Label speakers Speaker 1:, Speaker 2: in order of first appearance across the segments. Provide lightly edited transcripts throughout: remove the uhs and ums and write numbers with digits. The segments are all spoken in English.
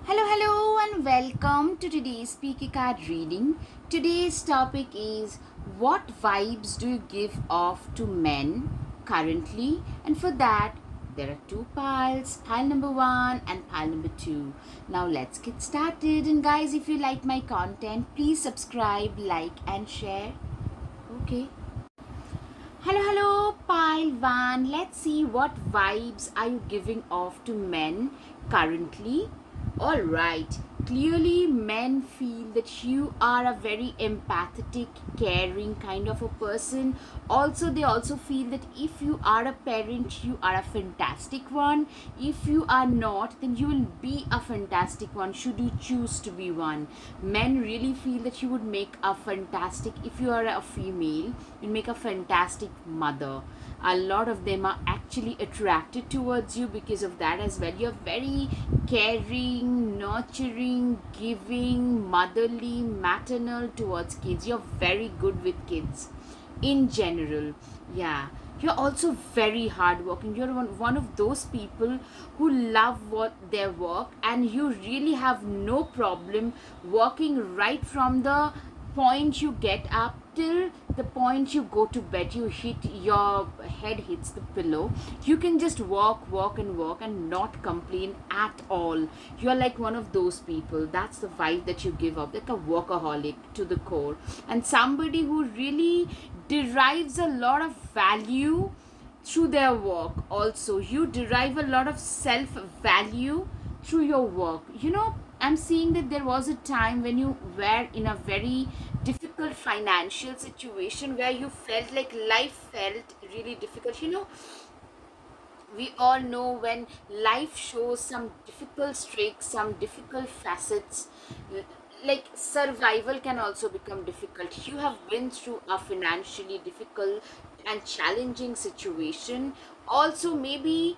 Speaker 1: Hello, and welcome to today's speaker card reading. Today's topic is what vibes do you give off to men currently? And for that, there are two piles, pile number one and pile number two. Now, let's get started. And, guys, if you like my content, please subscribe, like, and share. Okay. Hello, pile one. Let's see what vibes are you giving off to men currently. All right. Clearly, men feel that you are a very empathetic, caring kind of a person. Also, they also feel that if you are a parent, you are a fantastic one. If you are not, then you will be a fantastic one should you choose to be one. Men really feel that you would make a fantastic, if you are a female, you'll make a fantastic mother. A lot of them are actually attracted towards you because of that as well. You're very caring, nurturing, giving, motherly, maternal towards kids. You're very good with kids in general. Yeah, you're also very hardworking. You're one of those people who love their work, and you really have no problem working right from the point you get up till the point you go to bed. You hit your head hits the pillow, you can just work and not complain at all. You're like one of those people. That's the vibe that you give up, like a workaholic to the core, and somebody who really derives a lot of value through their work. Also, you derive a lot of self value through your work. I'm seeing that there was a time when you were in a very difficult financial situation where you felt like life felt really difficult. We all know when life shows some difficult streaks, some difficult facets, like survival can also become difficult. You have been through a financially difficult and challenging situation. Also, maybe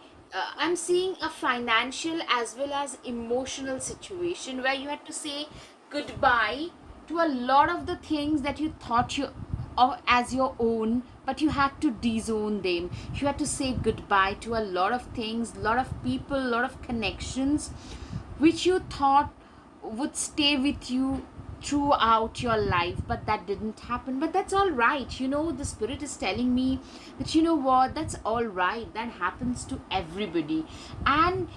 Speaker 1: I'm seeing a financial as well as emotional situation where you had to say goodbye to a lot of the things that you thought you as your own, but you had to disown them. You had to say goodbye to a lot of things, a lot of people, a lot of connections which you thought would stay with you throughout your life, but that didn't happen. But that's all right. The spirit is telling me that, what, that's all right. That happens to everybody. And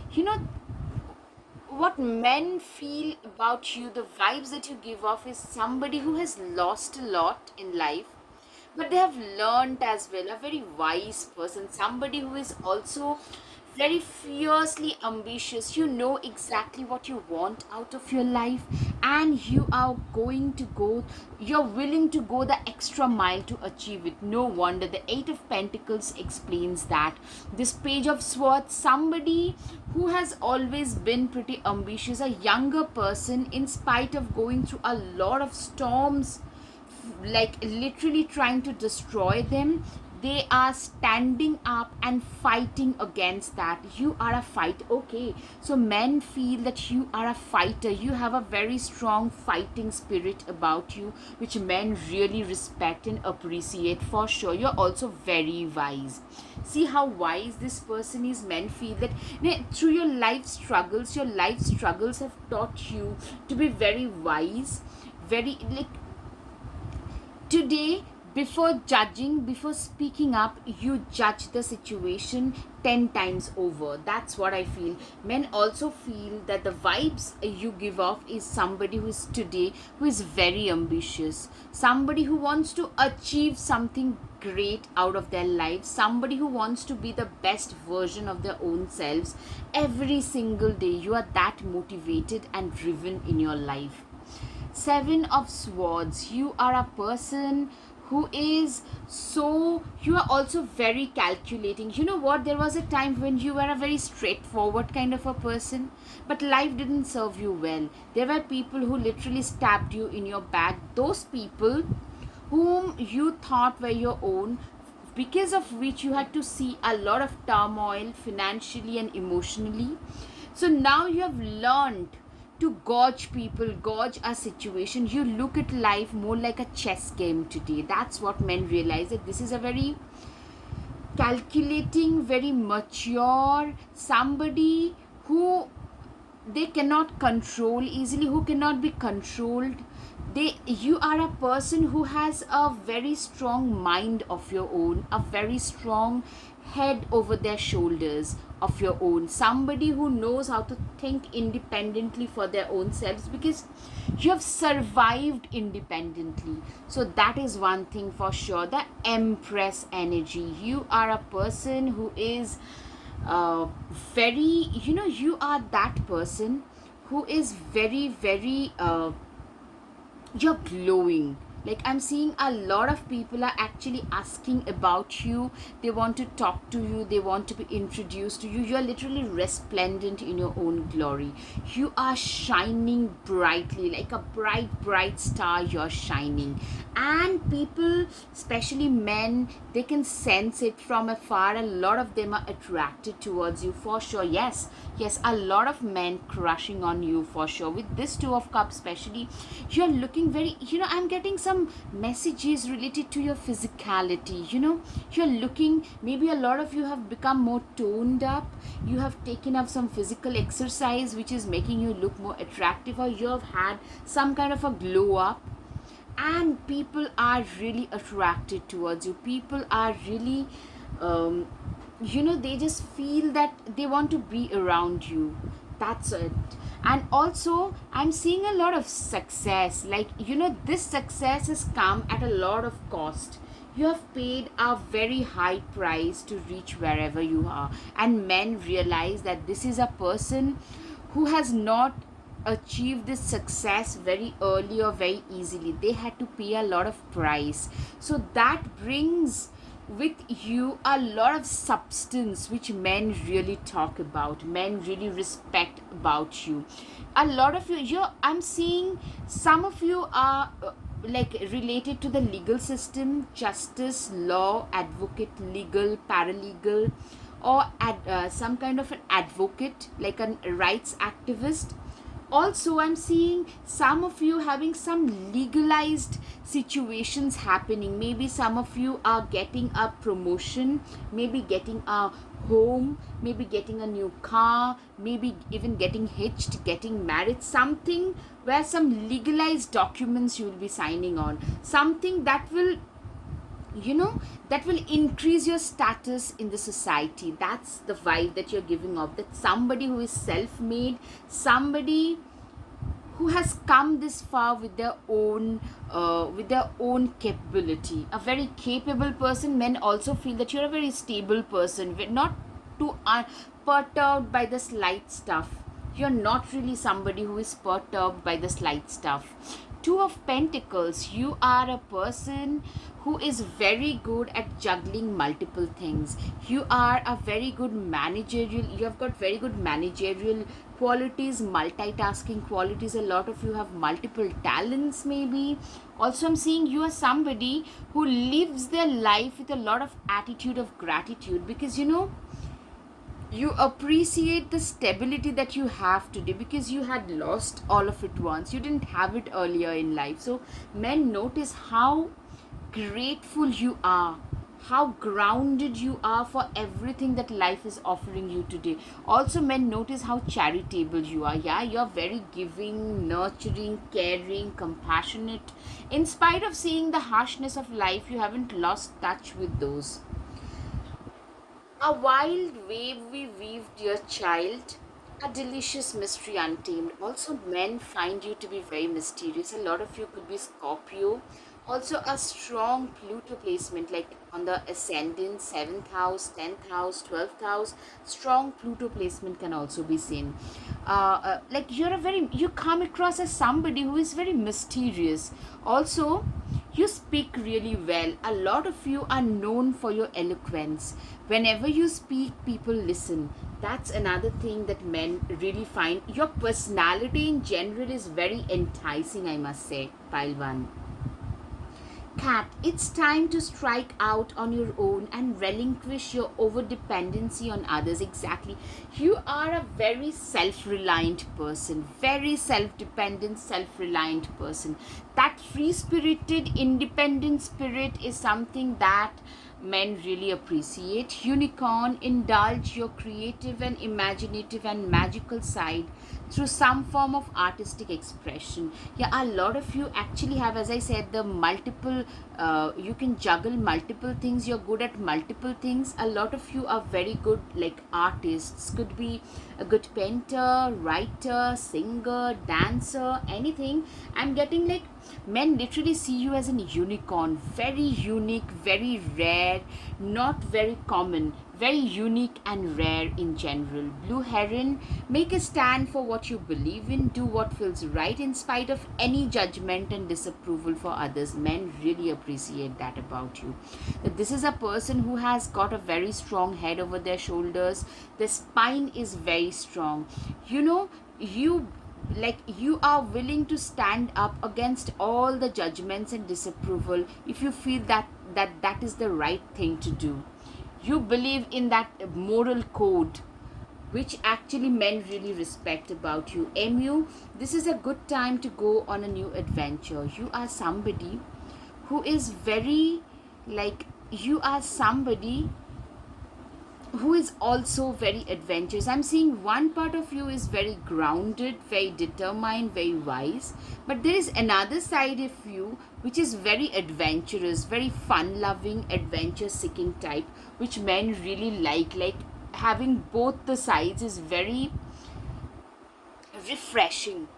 Speaker 1: what men feel about you, the vibes that you give off, is somebody who has lost a lot in life, but they have learned as well. A very wise person, somebody who is also very fiercely ambitious. You know exactly what you want out of your life, and you're willing to go the extra mile to achieve it. No wonder the Eight of Pentacles explains that. This Page of Swords, somebody who has always been pretty ambitious, a younger person, in spite of going through a lot of storms, like literally trying to destroy them, they are standing up and fighting against that. You are a fighter. Okay, so men feel that you are a fighter. You have a very strong fighting spirit about you, which men really respect and appreciate for sure. You're also very wise. See how wise this person is. Men feel that through your life struggles have taught you to be very wise, very like. Today, before speaking up, you judge the situation 10 times over. That's what I feel. Men also feel that the vibes you give off is somebody who is very ambitious, somebody who wants to achieve something great out of their life, somebody who wants to be the best version of their own selves every single day. You are that motivated and driven in your life. Seven of Swords, you are a person who is you are also very calculating. You know what, there was a time when you were a very straightforward kind of a person, but life didn't serve you well. There were people who literally stabbed you in your back, those people whom you thought were your own, because of which you had to see a lot of turmoil financially and emotionally. So now you have learned to gauge a situation. You look at life more like a chess game today. That's what men realize, that this is a very calculating, very mature, somebody who they cannot control easily, who cannot be controlled. You are a person who has a very strong mind of your own, a very strong head over their shoulders of your own, somebody who knows how to think independently for their own selves, because you have survived independently. So that is one thing for sure. The empress energy, you are a person who is very, you are that person who is very, very you're glowing. Like, I'm seeing a lot of people are actually asking about you. They want to talk to you, they want to be introduced to you. You're literally resplendent in your own glory. You are shining brightly, like a bright star. You're shining, and people, especially men, they can sense it from afar. A lot of them are attracted towards you for sure. Yes, a lot of men crushing on you for sure. With this two of cups especially, you're looking very, I'm getting some messages related to your physicality. You're looking, maybe a lot of you have become more toned up. You have taken up some physical exercise which is making you look more attractive, or you have had some kind of a glow up, and people are really attracted towards you. People are really they just feel that they want to be around you. That's it. And also, I'm seeing a lot of success. Like, this success has come at a lot of cost. You have paid a very high price to reach wherever you are, and men realize that this is a person who has not achieved this success very early or very easily. They had to pay a lot of price. So that brings with you a lot of substance which men really talk about, men really respect about you. A lot of I'm seeing some of you are like related to the legal system, justice, law, advocate, legal, paralegal, or some kind of an advocate, like a rights activist. Also, I'm seeing some of you having some legalized situations happening. Maybe some of you are getting a promotion, maybe getting a home, maybe getting a new car, maybe even getting hitched, getting married. Something where some legalized documents you will be signing on, something that will that will increase your status in the society. That's the vibe that you're giving off, that somebody who is self-made, somebody who has come this far with their own capability, a very capable person. Men also feel that you're a very stable person, not too perturbed by the slight stuff. You're not really somebody who is perturbed by the slight stuff. Two of Pentacles, you are a person who is very good at juggling multiple things. You are a very good managerial, you have got very good managerial qualities, multitasking qualities. A lot of you have multiple talents maybe. Also, I'm seeing you are somebody who lives their life with a lot of attitude of gratitude, because you appreciate the stability that you have today, because you had lost all of it once. You didn't have it earlier in life. So men notice how grateful you are, how grounded you are for everything that life is offering you today. Also, men notice how charitable you are. Yeah, you're very giving, nurturing, caring, compassionate. In spite of seeing the harshness of life, you haven't lost touch with those. A wild wave we weave, dear child. A delicious mystery untamed. Also, men find you to be very mysterious. A lot of you could be Scorpio. Also, a strong Pluto placement, like on the ascendant, 7th house, 10th house, 12th house. Strong Pluto placement can also be seen. Like, you come across as somebody who is very mysterious. Also, you speak really well. A lot of you are known for your eloquence. Whenever you speak, people listen. That's another thing that men really find. Your personality in general is very enticing, I must say, pile 1. Cat, it's time to strike out on your own and relinquish your over dependency on others. Exactly. You are a very self-reliant person, very self-dependent, self-reliant person. That free-spirited, independent spirit is something that men really appreciate. Unicorn, indulge your creative and imaginative and magical side. through some form of artistic expression. Yeah, a lot of you actually have, as I said, the multiple, you can juggle multiple things, you're good at multiple things. A lot of you are very good, like artists, could be a good painter, writer, singer, dancer, anything. I'm getting like men literally see you as an unicorn, very unique, very rare, not very common, very unique and rare in general. Blue heron, make a stand for what you believe in, do what feels right in spite of any judgment and disapproval for others. Men really appreciate that about you. That this is a person who has got a very strong head over their shoulders, their spine is very strong. You know, you are willing to stand up against all the judgments and disapproval if you feel that is the right thing to do. You believe in that moral code which actually men really respect about you. Mu, this is a good time to go on a new adventure. You are somebody who is very, like, you are somebody who is also very adventurous. I'm seeing one part of you is very grounded, very determined, very wise, but there is another side of you which is very adventurous, very fun loving, adventure seeking type, which men really like having both the sides is very refreshing.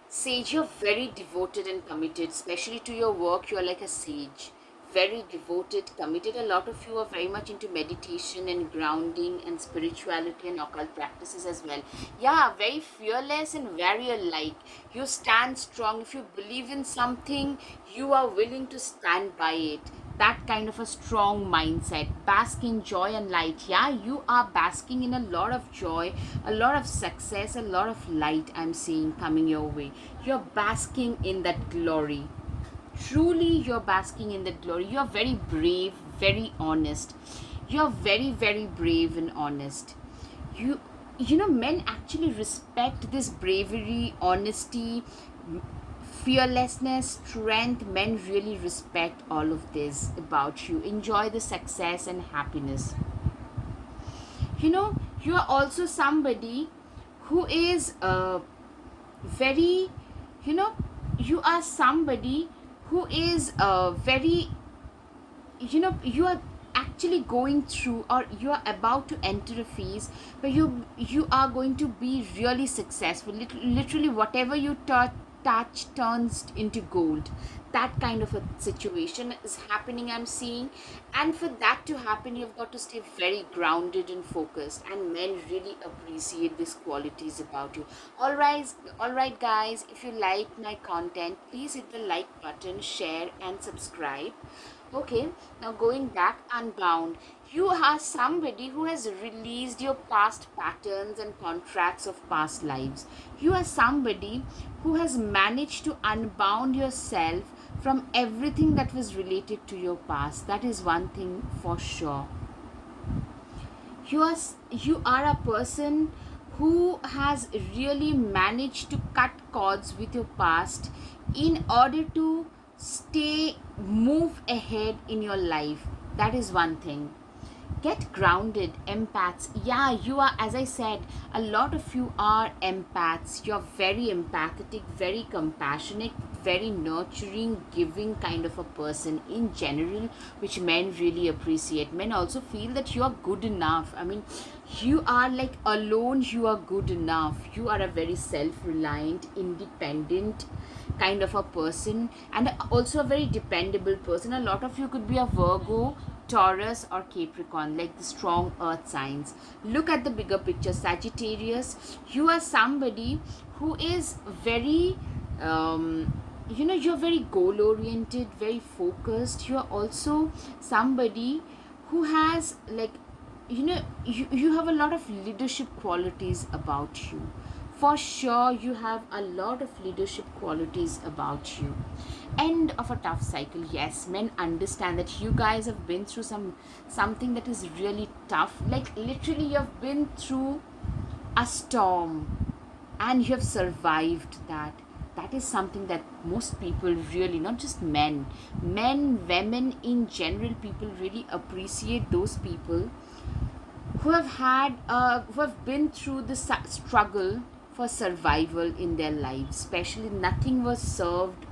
Speaker 1: Sage, you're very devoted and committed, especially to your work. You're like a sage, very devoted, committed. A lot of you are very much into meditation and grounding and spirituality and occult practices as well. Yeah, very fearless and very alike. You stand strong. If you believe in something, you are willing to stand by it. That kind of a strong mindset. Bask in joy and light. Yeah, you are basking in a lot of joy, a lot of success, a lot of light I'm seeing coming your way. You're basking in that glory. Truly, you're basking in that glory. You're very brave, very honest. You're very, very brave and honest. You know, men actually respect this bravery, honesty, fearlessness, strength. Men really respect all of this about you. Enjoy the success and happiness. You know, you are also somebody who is very, you know, you are somebody who is very, you know, you are actually going through, or you are about to enter a phase where you are going to be really successful. Literally whatever you touch turns into gold. That kind of a situation is happening, I'm seeing. And for that to happen, you've got to stay very grounded and focused, and men really appreciate these qualities about you. All right guys, if you like my content, please hit the like button, share and subscribe. Okay, now going back, unbound. You are somebody who has released your past patterns and contracts of past lives. You are somebody who has managed to unbound yourself from everything that was related to your past. That is one thing for sure. You are a person who has really managed to cut cords with your past in order to move ahead in your life. That is one thing. Get grounded. Empaths, yeah, you are, as I said, a lot of you are empaths. You're very empathetic, very compassionate, very nurturing, giving kind of a person in general, which men really appreciate. Men also feel that you are good enough. I mean, you are like, alone you are good enough. You are a very self-reliant, independent kind of a person, and also a very dependable person. A lot of you could be a Virgo, Taurus or Capricorn, like the strong earth signs. Look at the bigger picture. Sagittarius, you are somebody who is very, you're very goal oriented, very focused. You're also somebody who has, like, you have a lot of leadership qualities about you. For sure, you have a lot of leadership qualities about you. End of a tough cycle. Yes, men understand that you guys have been through something that is really tough. Like, literally, you have been through a storm and you have survived that. That is something that most people really, not just men, women in general, people really appreciate those people who have been through the struggle for survival in their lives. Especially, nothing was served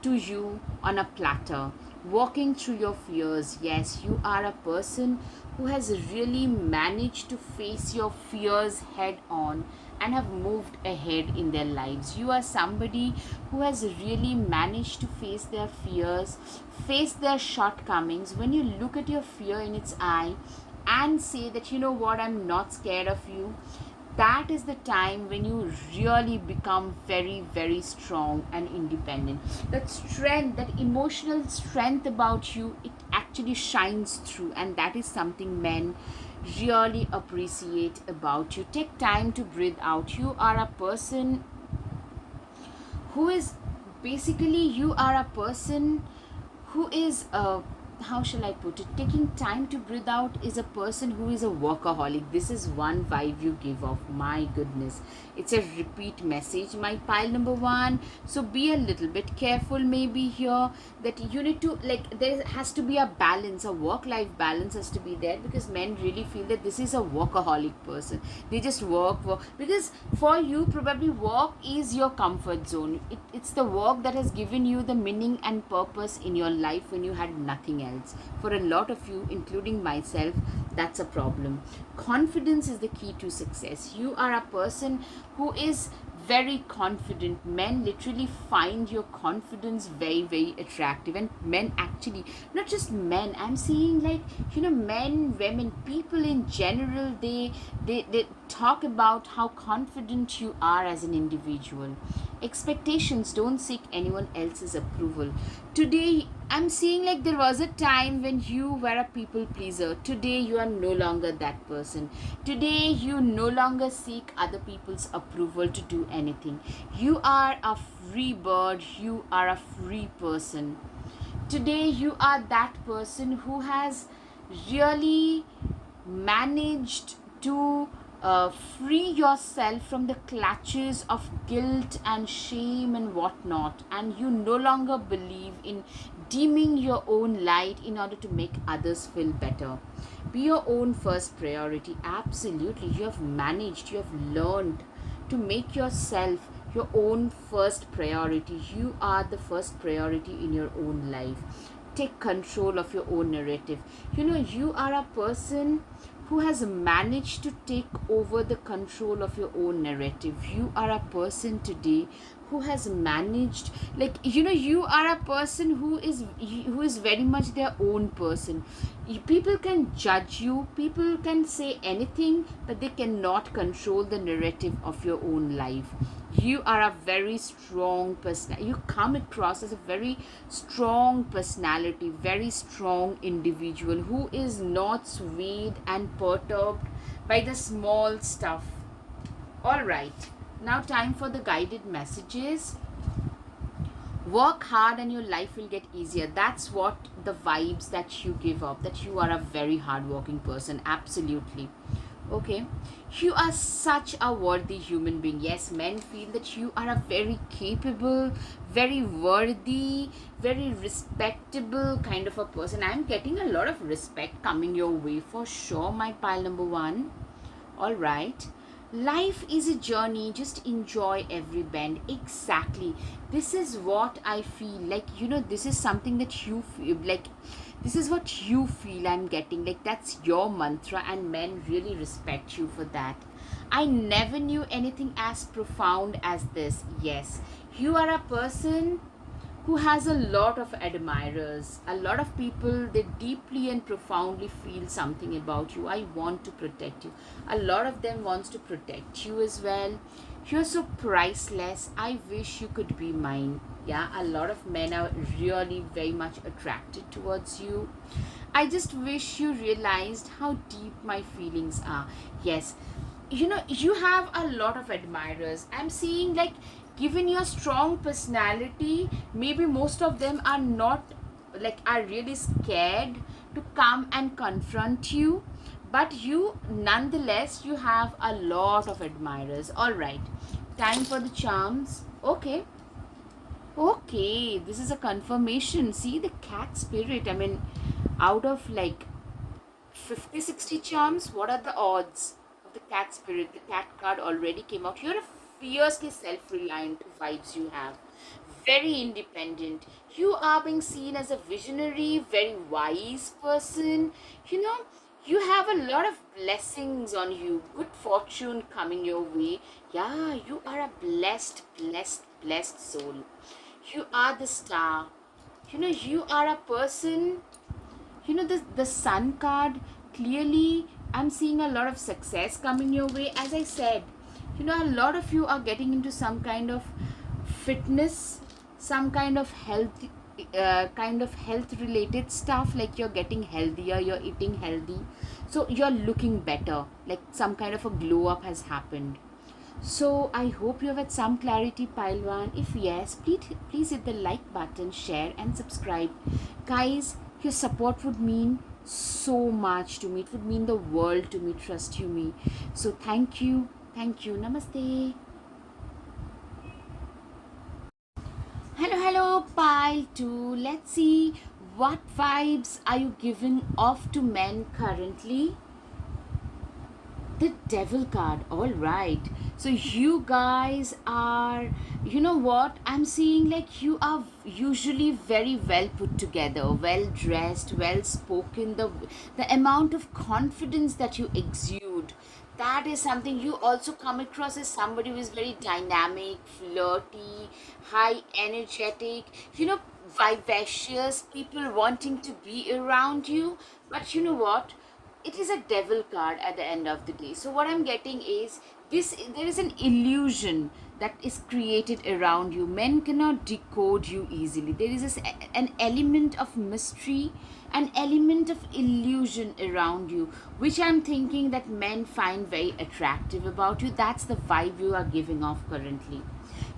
Speaker 1: to you on a platter. Walking through your fears. Yes, you are a person who has really managed to face your fears head on and have moved ahead in their lives. You are somebody who has really managed to face their fears, face their shortcomings. When you look at your fear in its eye and say that, you know what, I'm not scared of you, that is the time when you really become very, very strong and independent. That strength, that emotional strength about you, it actually shines through, and that is something men really appreciate about you. Take time to breathe out. You are a person who is basically, you are a person who is how shall I put it, taking time to breathe out is a person who is a workaholic. This is one vibe you give off. My goodness, it's a repeat message, my pile number one. So be a little bit careful maybe here, that you need to, like, there has to be a balance, a work life balance has to be there, because men really feel that this is a workaholic person. They just work, because for you probably work is your comfort zone. It's the work that has given you the meaning and purpose in your life when you had nothing else. For a lot of you, including myself, that's a problem. Confidence is the key to success. You are a person who is very confident. Men literally find your confidence very, very attractive. And men actually, not just men, I'm seeing, like, men, women, people in general, they talk about how confident you are as an individual. Expectations don't seek anyone else's approval. Today, I'm seeing like there was a time when you were a people pleaser. Today, you are no longer that person. Today, you no longer seek other people's approval to do anything. You are a free bird. You are a free person. Today, you are that person who has really managed to free yourself from the clutches of guilt and shame and whatnot, and you no longer believe in dimming your own light in order to make others feel better. Be your own first priority. Absolutely, you have managed, you have learned to make yourself your own first priority. You are the first priority in your own life. Take control of your own narrative. You are a person who has managed to take over the control of your own narrative. You are a person today who has managed, like, you are a person who is very much their own person. People can judge you, people can say anything, but they cannot control the narrative of your own life. You are a very strong person. You come across as a very strong personality, very strong individual who is not swayed and perturbed by the small stuff. All right, now time for the guided messages. Work hard and your life will get easier. That's what the vibes that you give up, that you are a very hardworking person. Absolutely. Okay, you are such a worthy human being. Yes, men feel that you are a very capable, very worthy, very respectable kind of a person. I'm getting a lot of respect coming your way for sure, my pile number one. All right, life is a journey, just enjoy every bend. Exactly, this is what I feel like. This is something that you feel like, this is what you feel. I'm getting like that's your mantra, and men really respect you for that. I never knew anything as profound as this. Yes, you are a person who has a lot of admirers, a lot of people. They deeply and profoundly feel something about you. I want to protect you. A lot of them wants to protect you as well. You're so priceless. I wish you could be mine. Yeah, a lot of men are really very much attracted towards you. I just wish you realized how deep my feelings are. Yes, you have a lot of admirers. I'm seeing, like, given your strong personality, maybe most of them are not, like, are really scared to come and confront you, but you nonetheless, you have a lot of admirers. All right, time for the charms. Okay, this is a confirmation. See, the cat spirit. I mean, out of like 50, 60 charms, what are the odds of the cat spirit? The cat card already came out. You're a fiercely self-reliant vibes you have. Very independent. You are being seen as a visionary, very wise person. You know, you have a lot of blessings on you, good fortune coming your way. Yeah, you are a blessed, blessed, blessed soul. You are the star. You know, you are a person. You know, the sun card, clearly I'm seeing a lot of success coming your way. As I said, you know, a lot of you are getting into some kind of fitness, some kind of health related stuff, like you're getting healthier, you're eating healthy, so you're looking better, like some kind of a glow up has happened. So I hope you have had some clarity, Pilwan. If yes, please hit the like button, share and subscribe. Guys, your support would mean so much to me. It would mean the world to me, trust you me. So thank you. Thank you. Namaste. Hello, Pile 2. Let's see, what vibes are you giving off to men currently? The devil card. All right, so you guys are, you know what, I'm seeing like you are usually very well put together, well dressed, well spoken. The amount of confidence that you exude, that is something. You also come across as somebody who is very dynamic, flirty, high energetic, you know, vivacious, people wanting to be around you. But you know what, it is a devil card at the end of the day. So what I'm getting is this: there is an illusion that is created around you. Men cannot decode you easily. There is an element of mystery, an element of illusion around you, which I'm thinking that men find very attractive about you. That's the vibe you are giving off currently.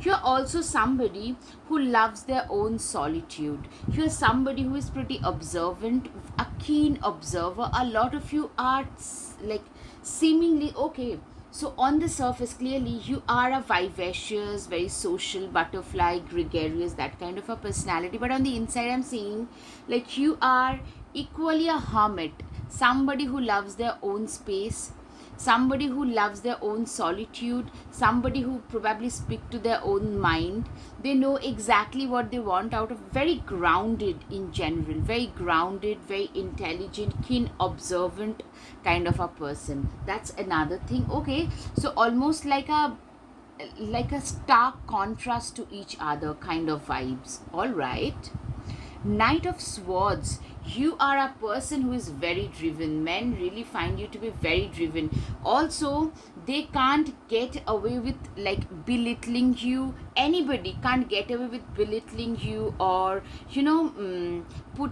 Speaker 1: You're also somebody who loves their own solitude. You're somebody who is pretty observant, a keen observer. A lot of you are like seemingly okay. So, on the surface, clearly, you are a vivacious, very social, butterfly, gregarious, that kind of a personality. But on the inside, I'm seeing like you are equally a hermit, somebody who loves their own space, somebody who loves their own solitude, somebody who probably speak to their own mind. They know exactly what they want out of, very grounded in general, very grounded, very intelligent, keen, observant kind of a person. That's another thing. Okay, so almost like a stark contrast to each other kind of vibes. All right. Knight of Swords, you are a person who is very driven. Men really find you to be very driven. Also, they can't get away with like belittling you. Anybody can't get away with belittling you, or you know,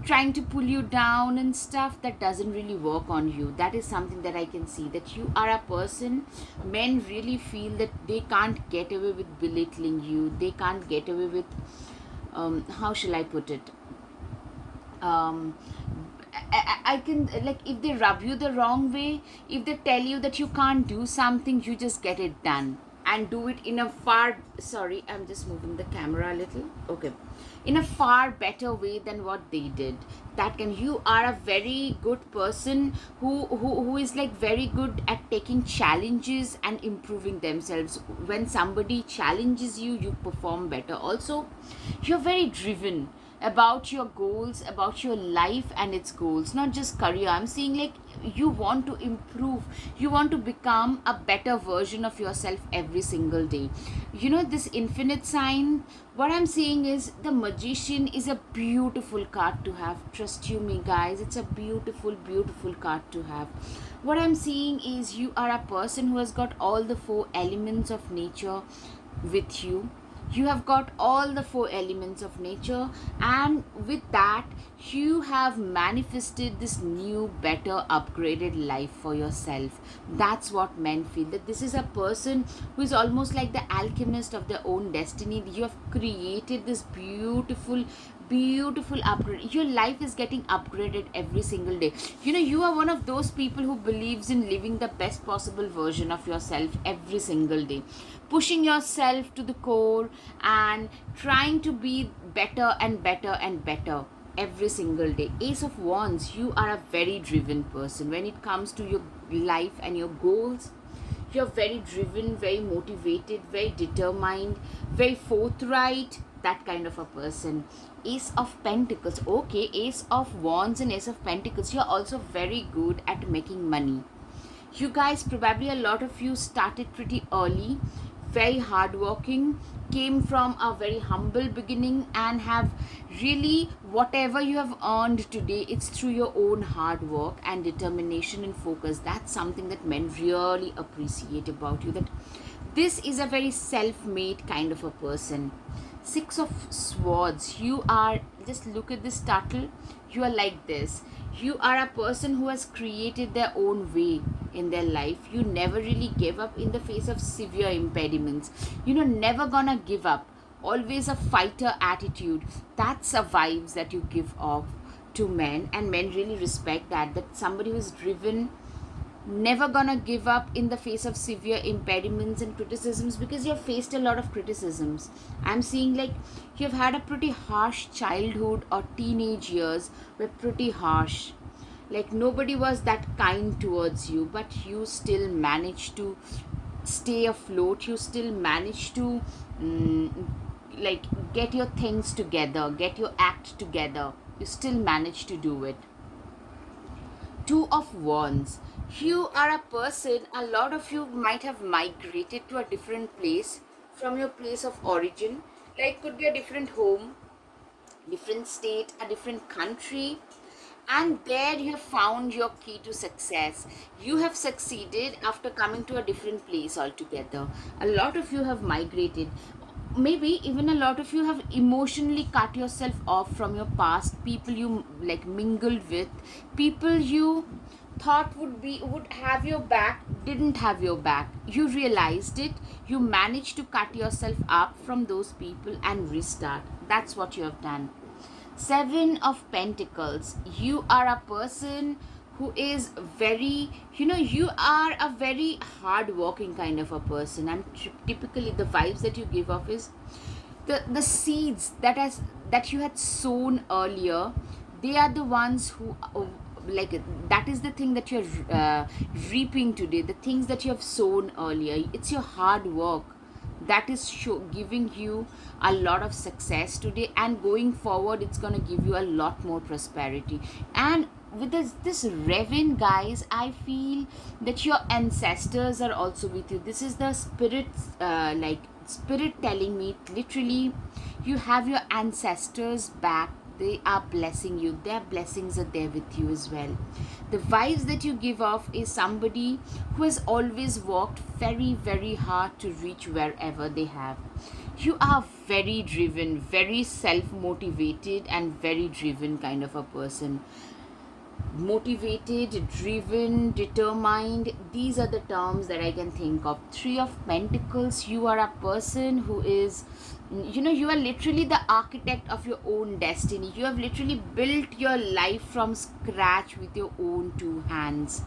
Speaker 1: trying to pull you down and stuff. That doesn't really work on you. That is something that I can see, that you are a person. Men really feel that they can't get away with belittling you. They can't get away with, how shall I put it? um I can, like, if they rub you the wrong way, if they tell you that you can't do something, you just get it done and do it in a far, sorry, I'm just moving the camera a little, okay, in a far better way than what they did. That can, you are a very good person who is like very good at taking challenges and improving themselves. When somebody challenges you, you perform better. Also, you're very driven about your goals, about your life and its goals, not just career. I'm seeing like you want to improve, you want to become a better version of yourself every single day. You know, this infinite sign, what I'm seeing is the Magician is a beautiful card to have. Trust you me, guys, it's a beautiful, beautiful card to have. What I'm seeing is you are a person who has got all the four elements of nature with you. You have got all the four elements of nature, and with that you have manifested this new, better, upgraded life for yourself. That's what men feel, that this is a person who is almost like the alchemist of their own destiny. You have created this beautiful, beautiful upgrade. Your life is getting upgraded every single day. You know, you are one of those people who believes in living the best possible version of yourself every single day, pushing yourself to the core and trying to be better and better and better every single day. Ace of Wands, you are a very driven person when it comes to your life and your goals. You're very driven, very motivated, very determined, very forthright, that kind of a person. Ace of Pentacles. Okay, Ace of Wands and Ace of Pentacles. You're also very good at making money. You guys, probably a lot of you started pretty early, very hardworking, came from a very humble beginning, and have really, whatever you have earned today, it's through your own hard work and determination and focus. That's something that men really appreciate about you, that this is a very self-made kind of a person. Six of Swords. You are, just look at this title, you are like this. You are a person who has created their own way in their life. You never really give up in the face of severe impediments. Never gonna give up. Always a fighter attitude. That's a vibes that you give off to men, and men really respect that. That somebody who is driven, never gonna give up in the face of severe impediments and criticisms, because you have faced a lot of criticisms. I'm seeing like you've had a pretty harsh childhood, or teenage years were pretty harsh. Like nobody was that kind towards you, but you still managed to stay afloat. You still managed to like get your things together, get your act together. You still managed to do it. Two of Wands. You are a person, a lot of you might have migrated to a different place from your place of origin. Like could be a different home, different state, a different country, and there you have found your key to success. You have succeeded after coming to a different place altogether. A lot of you have migrated. Maybe even a lot of you have emotionally cut yourself off from your past, people you like mingled with, people you thought would have your back, didn't have your back. You realized it. You managed to cut yourself up from those people and restart. That's what you have done. Seven of Pentacles. You are a person who is very, you are a very hard working kind of a person. And typically the vibes that you give off is the seeds that you had sown earlier. They are the ones who like, that is the thing that you're reaping today, the things that you have sown earlier. It's your hard work that is giving you a lot of success today, and going forward it's going to give you a lot more prosperity. And with this Revan, guys, I feel that your ancestors are also with you. This is the spirit, like spirit telling me literally you have your ancestors back. They are blessing you. Their blessings are there with you as well. The vibes that you give off is somebody who has always worked very, very hard to reach wherever they have. You are very driven, very self-motivated, and very driven kind of a person. Motivated, driven, determined, these are the terms that I can think of. Three of Pentacles. You are a person who is, you are literally the architect of your own destiny. You have literally built your life from scratch with your own two hands.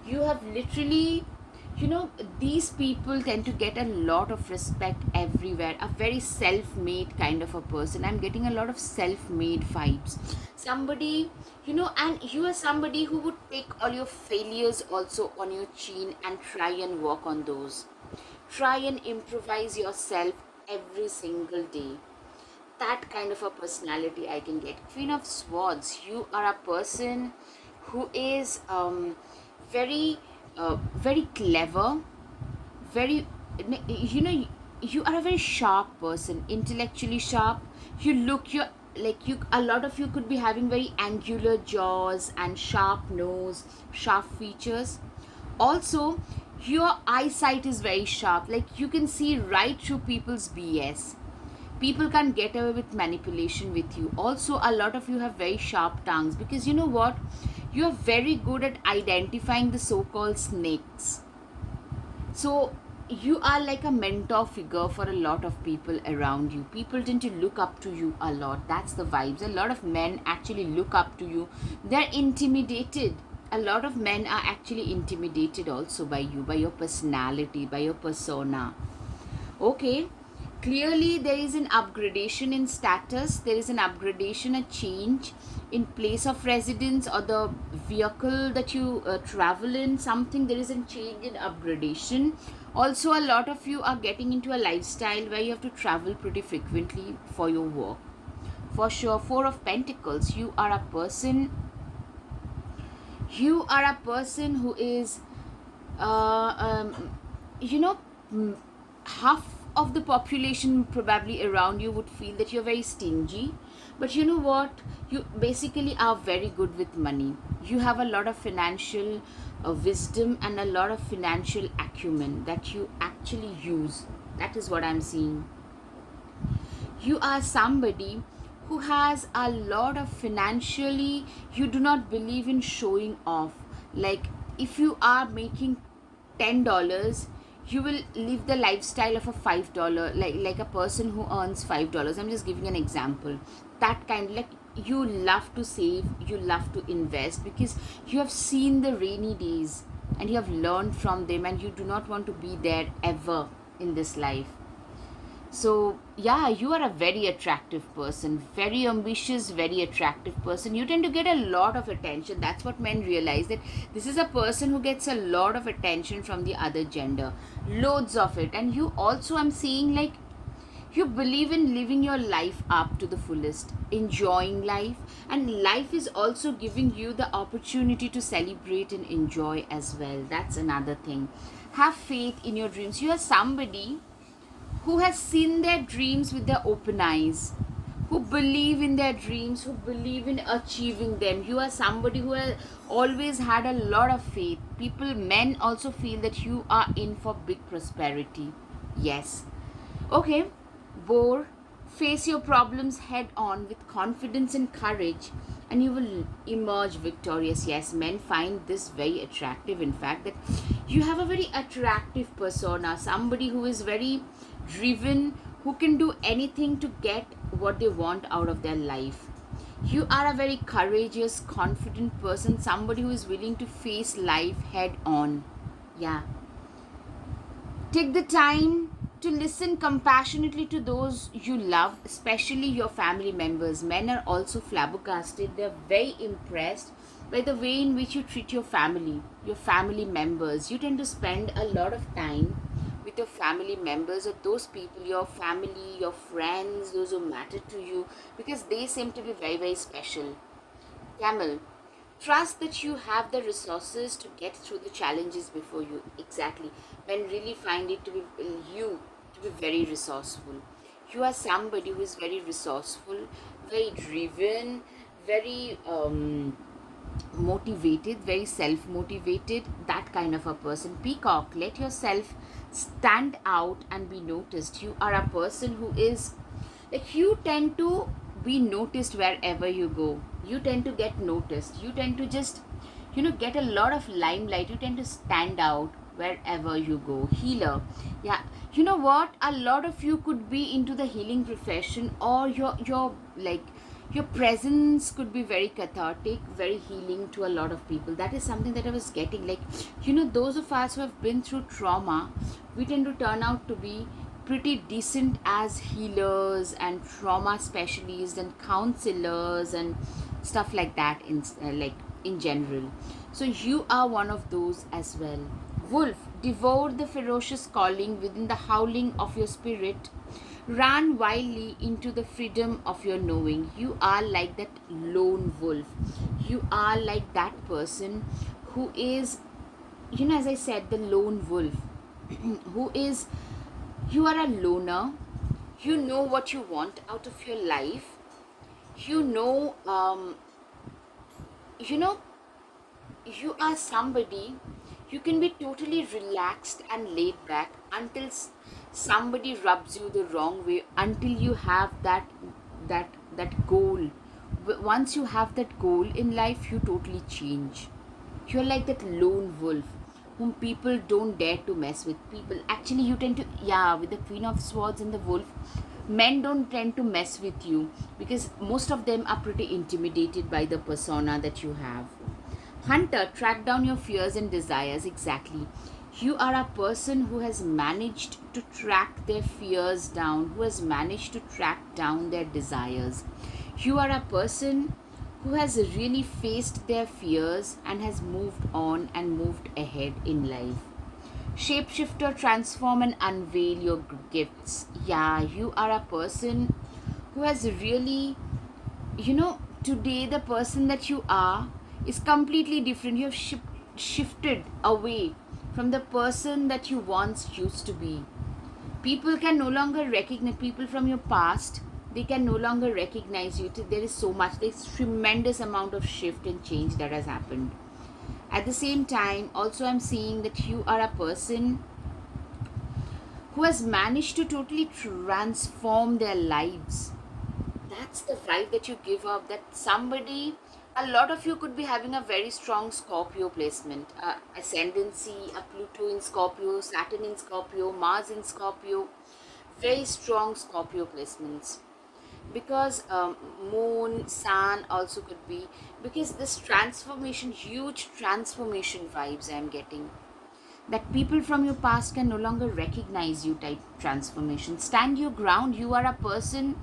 Speaker 1: You have literally, these people tend to get a lot of respect everywhere. A very self-made kind of a person. I'm getting a lot of self-made vibes. Somebody, and you are somebody who would take all your failures also on your chin and try and work on those. Try and improvise yourself every single day. That kind of a personality I can get. Queen of Swords. You are a person who is very very clever, very, you are a very sharp person, intellectually sharp. You're like, a lot of you could be having very angular jaws and sharp nose, sharp features. Also, your eyesight is very sharp. Like you can see right through people's BS. People can't get away with manipulation with you. Also, a lot of you have very sharp tongues, because you know what, you are very good at identifying the so-called snakes. So you are like a mentor figure for a lot of people around you. People tend to look up to you a lot. That's the vibes. A lot of men actually look up to you. They're intimidated. A lot of men are actually intimidated also by you, by your personality, by your persona. Okay. Clearly there is an upgradation in status, there is an upgradation, a change in place of residence or the vehicle that you travel in, something, there is a change in upgradation. Also, a lot of you are getting into a lifestyle where you have to travel pretty frequently for your work. For sure, Four of Pentacles, you are a person who is you know half of the population probably around you would feel that you're very stingy, but you know what, you basically are very good with money. You have a lot of financial wisdom and a lot of financial acumen that you actually use. That is what I'm seeing. You are somebody who has a lot of financially, you do not believe in showing off. Like, if you are making $10, you will live the lifestyle of a $5, like a person who earns $5. I'm just giving an example. That kind, like, you love to save, you love to invest, because you have seen the rainy days and you have learned from them, and you do not want to be there ever in this life. So, yeah, you are a very attractive person, very ambitious, very attractive person. You tend to get a lot of attention. That's what men realize, that this is a person who gets a lot of attention from the other gender, loads of it. And you also, I'm seeing, like, you believe in living your life up to the fullest, enjoying life, and life is also giving you the opportunity to celebrate and enjoy as well. That's another thing. Have faith in your dreams. You are somebody who has seen their dreams with their open eyes, who believe in their dreams, who believe in achieving them. You are somebody who has always had a lot of faith. Men also feel that you are in for big prosperity. Yes. Okay, Boar, face your problems head on with confidence and courage, and you will emerge victorious. Yes, men find this very attractive. In fact, that you have a very attractive persona, somebody who is very driven, who can do anything to get what they want out of their life. You are a very courageous, confident person, somebody who is willing to face life head on. Yeah. Take the time to listen compassionately to those you love, especially your family members. Men are also flabbergasted. They're very impressed by the way in which you treat your family members. You tend to spend a lot of time with your family members, or those people, your family, your friends, those who matter to you, because they seem to be very, very special. Camel, trust that you have the resources to get through the challenges before you. Exactly. Men really find it to be very resourceful. You are somebody who is very resourceful, very driven, very motivated, very self-motivated, that kind of a person. Peacock, let yourself stand out and be noticed. You are a person who is, like, you tend to be noticed wherever you go. You tend to get noticed. You tend to just, get a lot of limelight. You tend to stand out wherever you go. Healer, yeah, you know what, a lot of you could be into the healing profession, or your presence could be very cathartic, very healing to a lot of people. That is something that I was getting. Like, those of us who have been through trauma, we tend to turn out to be pretty decent as healers and trauma specialists and counselors and stuff like that, in general. So you are one of those as well. Wolf, devour the ferocious calling within the howling of your spirit. Run wildly into the freedom of your knowing. You are like that lone wolf. You are like that person who is, as I said, the lone wolf, who is, you are a loner. You know what you want out of your life. You know, you are somebody, you can be totally relaxed and laid back until somebody rubs you the wrong way, until you have that goal. Once you have that goal in life, you totally change. You're like that lone wolf whom people don't dare to mess with. People, actually, you tend to, yeah, with the Queen of Swords and the wolf, men don't tend to mess with you, because most of them are pretty intimidated by the persona that you have. Hunter, track down your fears and desires. Exactly. You are a person who has managed to track their fears down, who has managed to track down their desires. You are a person who has really faced their fears and has moved on and moved ahead in life. Shapeshifter, transform and unveil your gifts. Yeah, you are a person who has really, today the person that you are is completely different. You have shifted away from the person that you once used to be. People can no longer recognize people from your past. They can no longer recognize you. There is so much, there's tremendous amount of shift and change that has happened. At the same time, also I'm seeing that you are a person who has managed to totally transform their lives. That's the vibe that you give up. That somebody, a lot of you could be having a very strong Scorpio placement, ascendancy, a Pluto in Scorpio, Saturn in Scorpio, Mars in Scorpio, very strong Scorpio placements. Because moon, sun also could be, because this transformation, huge transformation vibes I'm getting, that people from your past can no longer recognize you type transformation. Stand your ground. You are a person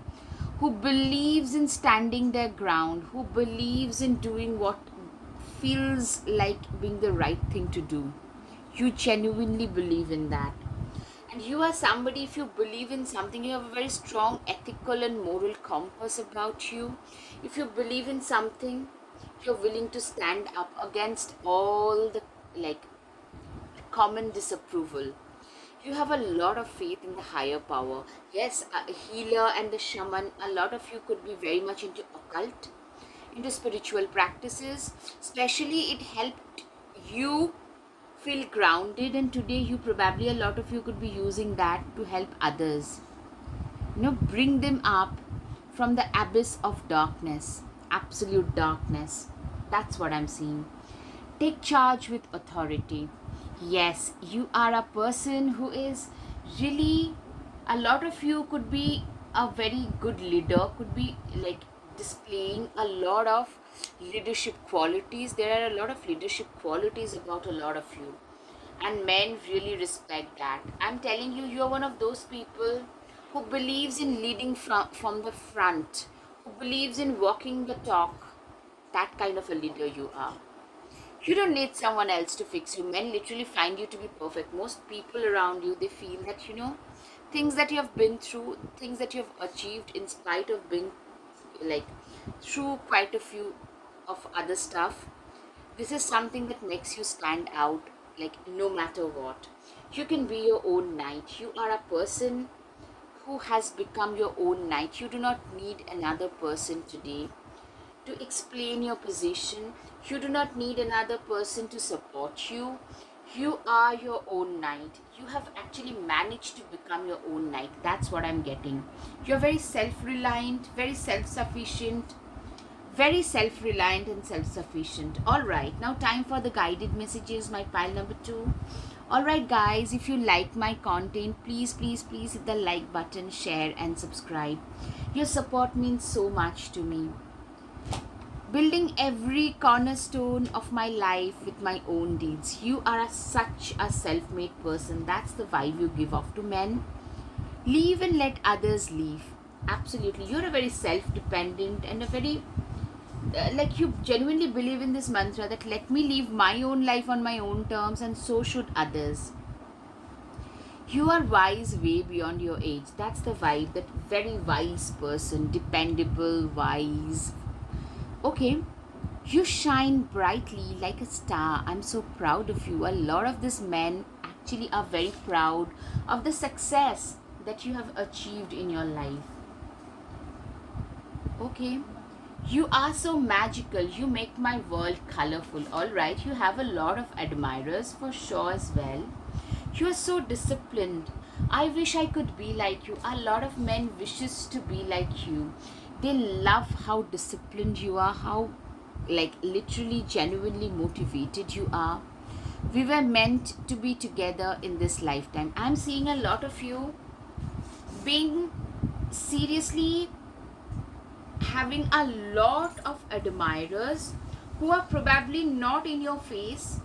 Speaker 1: who believes in standing their ground, who believes in doing what feels like being the right thing to do. You genuinely believe in that. And you are somebody, if you believe in something, you have a very strong ethical and moral compass about you. If you believe in something, you're willing to stand up against all the like common disapproval. You have a lot of faith in the higher power. Yes, a healer and the shaman, a lot of you could be very much into occult, into spiritual practices. Especially, it helped you feel grounded, and today you probably, a lot of you could be using that to help others. Bring them up from the abyss of darkness, absolute darkness. That's what I'm seeing. Take charge with authority. Yes, you are a person who is really, a lot of you could be a very good leader, could be like displaying a lot of leadership qualities. There are a lot of leadership qualities about a lot of you, and men really respect that. I'm telling you, you're one of those people who believes in leading from the front, who believes in walking the talk. That kind of a leader you are. You don't need someone else to fix you. Men literally find you to be perfect. Most people around you, they feel that, things that you have been through, things that you have achieved in spite of being like through quite a few of other stuff. This is something that makes you stand out, like no matter what. You can be your own knight. You are a person who has become your own knight. You do not need another person today to explain your position. You do not need another person to support you. You are your own knight. You have actually managed to become your own knight. That's what I'm getting. You're very self-reliant, very self-sufficient, and self-sufficient. Alright, now time for the guided messages, my pile number 2. Alright guys, if you like my content, please hit the like button, share and subscribe. Your support means so much to me. Building every cornerstone of my life with my own deeds. You are such a self-made person. That's the vibe you give off to men. Leave and let others leave. Absolutely. You're a very self-dependent and a very, like you genuinely believe in this mantra that let me live my own life on my own terms and so should others. You are wise way beyond your age. That's the vibe. That very wise person. Dependable, wise. Okay, you shine brightly like a star. I'm so proud of you. A lot of these men actually are very proud of the success that you have achieved in your life. Okay, you are so magical. You make my world colorful. Alright, you have a lot of admirers for sure as well. You are so disciplined. I wish I could be like you. A lot of men wishes to be like you. They love how disciplined you are, how like literally genuinely motivated you are. We were meant to be together in this lifetime. I'm seeing a lot of you being seriously having a lot of admirers who are probably not in your face,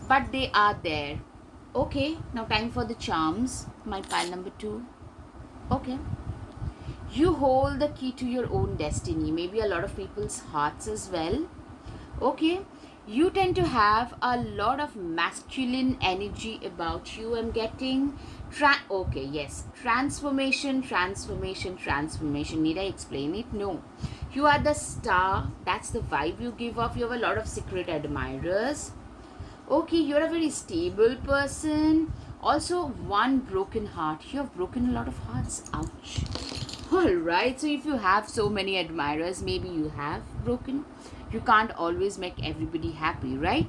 Speaker 1: but they are there. Okay, now time for the charms. My pile number 2. Okay. You hold the key to your own destiny. Maybe a lot of people's hearts as well. Okay. You tend to have a lot of masculine energy about you, I'm getting. Okay, yes. Transformation, transformation, transformation. Need I explain it? No. You are the star. That's the vibe you give off. You have a lot of secret admirers. Okay, you're a very stable person. Also, one broken heart. You have broken a lot of hearts. Ouch. Alright, so if you have so many admirers, maybe you have broken. You can't always make everybody happy, right?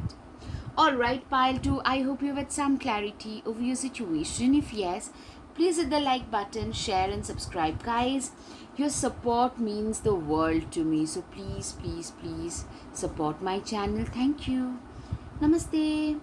Speaker 1: Alright, pile 2. I hope you've had some clarity over your situation. If yes, please hit the like button, share, and subscribe, guys. Your support means the world to me. So please, please, please support my channel. Thank you. Namaste.